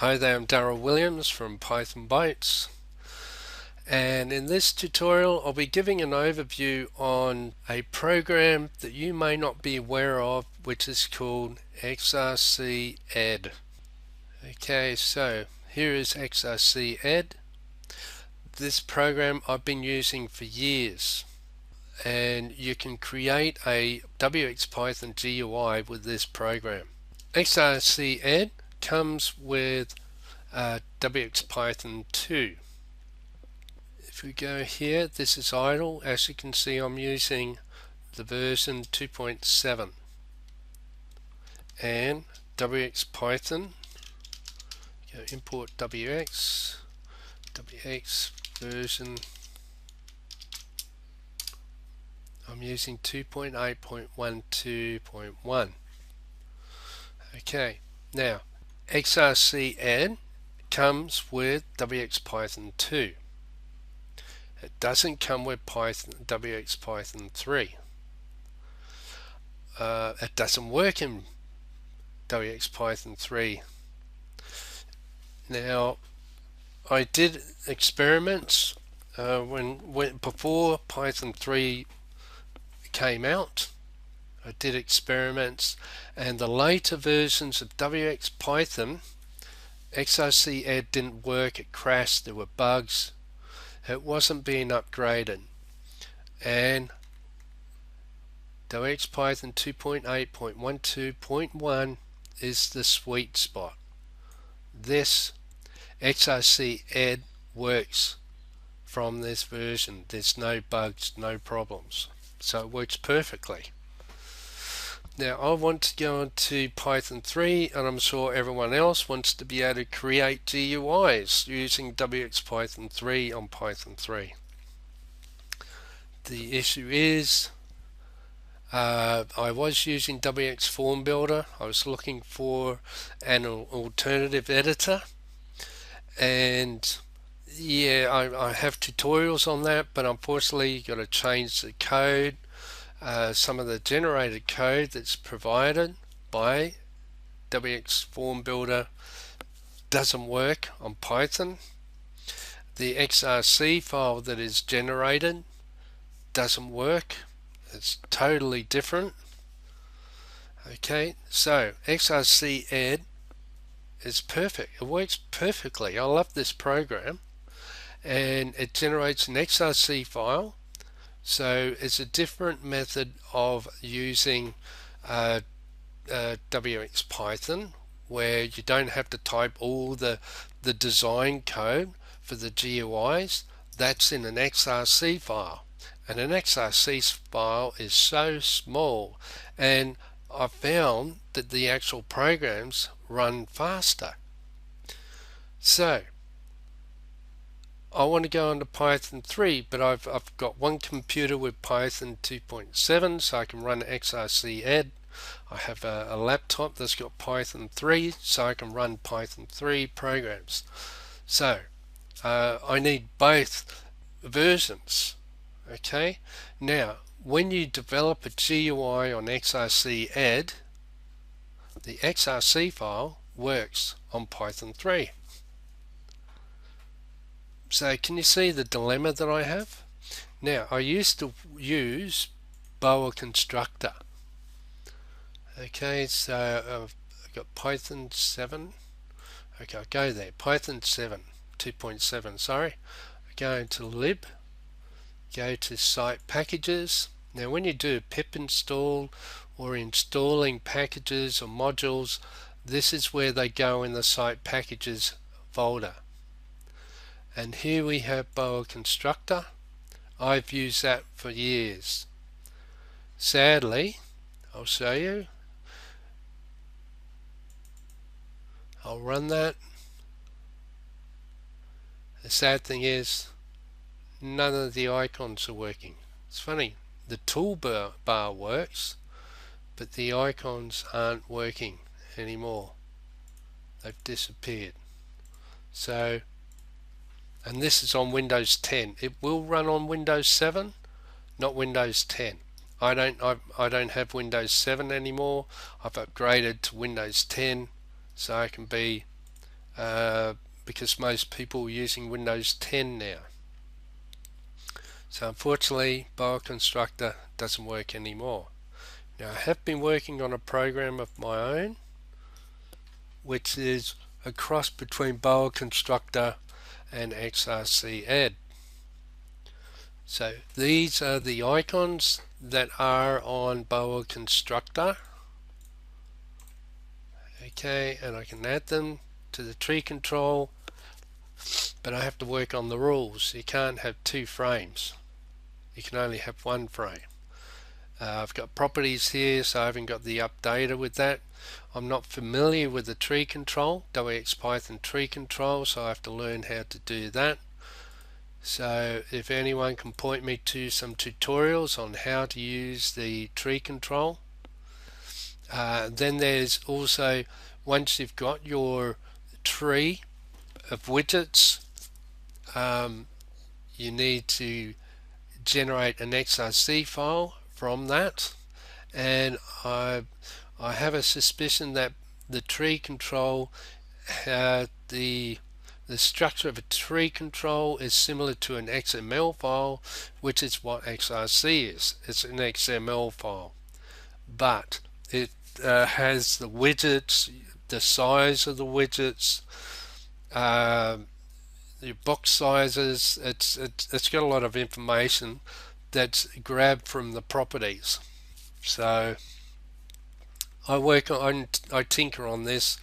Hi there, I'm Darryl Williams from Python Bytes, and in this tutorial I'll be giving an overview on a program that you may not be aware of, which is called XRCed. Okay, so here is XRCed. This program I've been using for years, and you can create a wxPython GUI with this program. XRCed comes with wxPython 2. If we go here, this is idle. As you can see, I'm using the version 2.7 and wxPython. Go import wx version. I'm using 2.8.12.1. Okay, now XRCed comes with wxPython 2. It doesn't come with wxPython 3. It doesn't work in wxPython 3. Now, I did experiments before Python 3 came out. I did experiments, and the later versions of wxPython, XRCed didn't work. It crashed. There were bugs. It wasn't being upgraded, and wxPython 2.8.12.1 is the sweet spot. This XRCed works from this version. There's no bugs, no problems, so it works perfectly. Now I want to go into Python 3, and I'm sure everyone else wants to be able to create GUIs using wxPython 3 on Python 3. The issue is I was using wx Form Builder. I was looking for an alternative editor, and yeah, I have tutorials on that, but unfortunately you've got to change the code. Some of the generated code that's provided by wx Form Builder doesn't work on Python. The XRC file that is generated doesn't work. It's totally different. Okay, so XRCed is perfect. It works perfectly. I love this program, and it generates an XRC file. So it's a different method of using wxPython, where you don't have to type all the design code for the GUIs. That's in an XRC file, and an XRC file is so small, and I found that the actual programs run faster. So I want to go into Python 3, but I've got one computer with Python 2.7, so I can run XRCed. I have a laptop that's got Python 3, so I can run Python 3 programs. So I need both versions. Okay, now when you develop a GUI on XRCed, the XRC file works on Python 3. So can you see the dilemma that I have? Now, I used to use boa constructor. Okay, so I've got Python 7. Okay, I'll go there. Python 7, 2.7, sorry. Go into lib, go to site packages. Now, when you do a pip install or installing packages or modules, this is where they go in the site packages folder. And here we have boa constructor. I've used that for years. Sadly, I'll show you. I'll run that. The sad thing is none of the icons are working. It's funny, the toolbar works, but the icons aren't working anymore. They've disappeared. So, and this is on Windows 10. It will run on Windows 7, not Windows 10. I don't have Windows 7 anymore. I've upgraded to Windows 10, so I can be because most people are using Windows 10 now. So unfortunately, Boa Constructor doesn't work anymore. Now I have been working on a program of my own, which is a cross between Boa Constructor and XRCed. So these are the icons that are on Boa Constructor. Okay, and I can add them to the tree control, but I have to work on the rules. You can't have 2 frames. You can only have 1 frame. I've got properties here, so I haven't got the updater with that. I'm not familiar with the tree control, wxPython tree control, so I have to learn how to do that. So if anyone can point me to some tutorials on how to use the tree control. Then there's also, once you've got your tree of widgets, you need to generate an XRC file from that, and I have a suspicion that the tree control, the structure of a tree control is similar to an XML file, which is what XRC is. It's an XML file, but it has the widgets, the size of the widgets, the box sizes. It's got a lot of information that's grabbed from the properties. So I tinker on this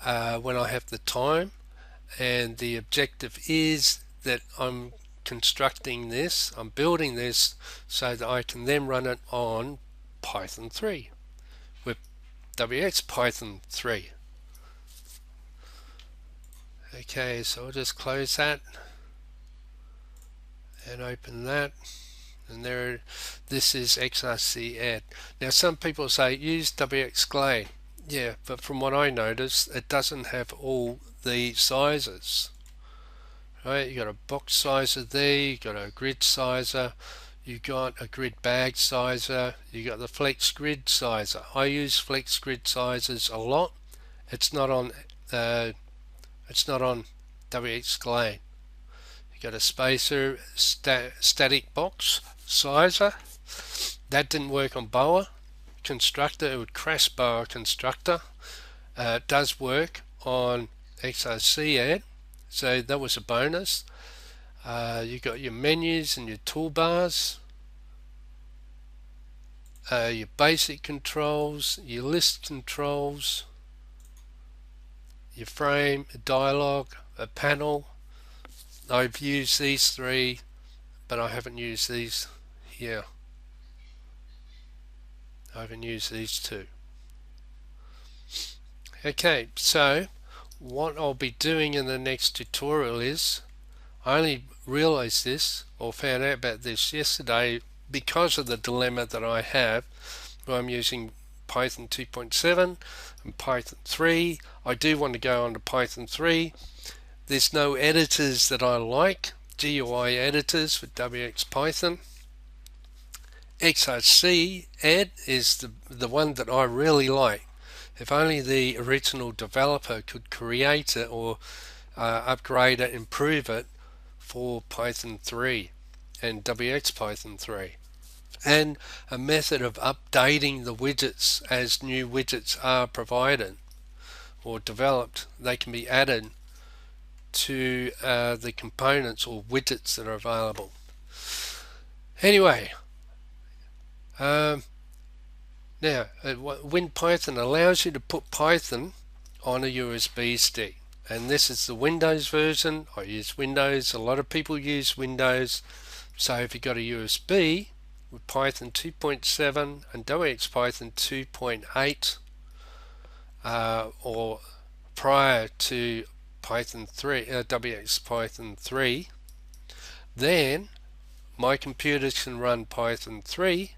when I have the time, and the objective is that I'm constructing this, I'm building this so that I can then run it on Python 3 with wxPython 3. Okay, so I'll just close that and open that, and there, this is XRCed. Now some people say use wxGlade. Yeah, but from what I noticed, it doesn't have all the sizes. Right, you got a box sizer there, you got a grid sizer, you got a grid bag sizer, you got the flex grid sizer. I use flex grid sizers a lot. It's not on wxGlade. You got a spacer static box sizer. That didn't work on Boa Constructor. It would crash Boa Constructor. It does work on XRCed, so that was a bonus. You got your menus and your toolbars, your basic controls, your list controls, your frame, a dialog, a panel. I've used these 3, but I haven't used these here. I haven't used these 2. Okay, so what I'll be doing in the next tutorial is, I only realized this or found out about this yesterday because of the dilemma that I have where I'm using Python 2.7 and Python 3. I do want to go on to Python 3. There's no editors that I like, GUI editors with wxPython. XRCed is the one that I really like. If only the original developer could create it or upgrade it, improve it for Python 3 and wxPython 3. And a method of updating the widgets as new widgets are provided or developed. They can be added to the components or widgets that are available. Anyway, now, Winpython allows you to put Python on a USB stick, and this is the Windows version. I use Windows. A lot of people use Windows. So if you've got a USB with Python 2.7 and wxPython 2.8 or prior to Python 3, wxPython 3, then my computer can run Python 3,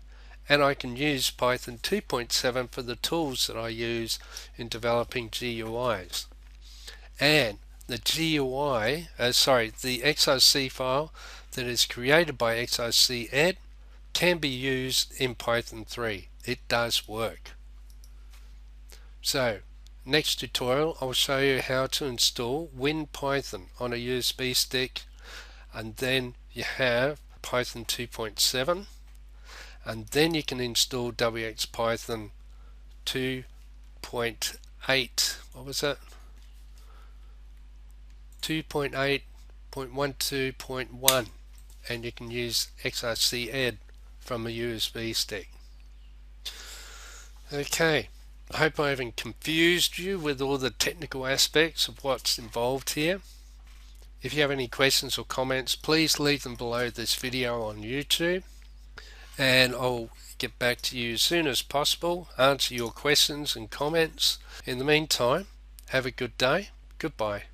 and I can use Python 2.7 for the tools that I use in developing GUIs. And the GUI, the XRC file that is created by XRCed can be used in Python 3. It does work. So Next tutorial I'll show you how to install Winpython on a USB stick, and then you have Python 2.7, and then you can install wxPython 2.8, what was that? 2.8.12.1, and you can use XRCed from a USB stick. Okay, I hope I haven't confused you with all the technical aspects of what's involved here. If you have any questions or comments, please leave them below this video on YouTube, and I'll get back to you as soon as possible, answer your questions and comments. In the meantime, have a good day. Goodbye.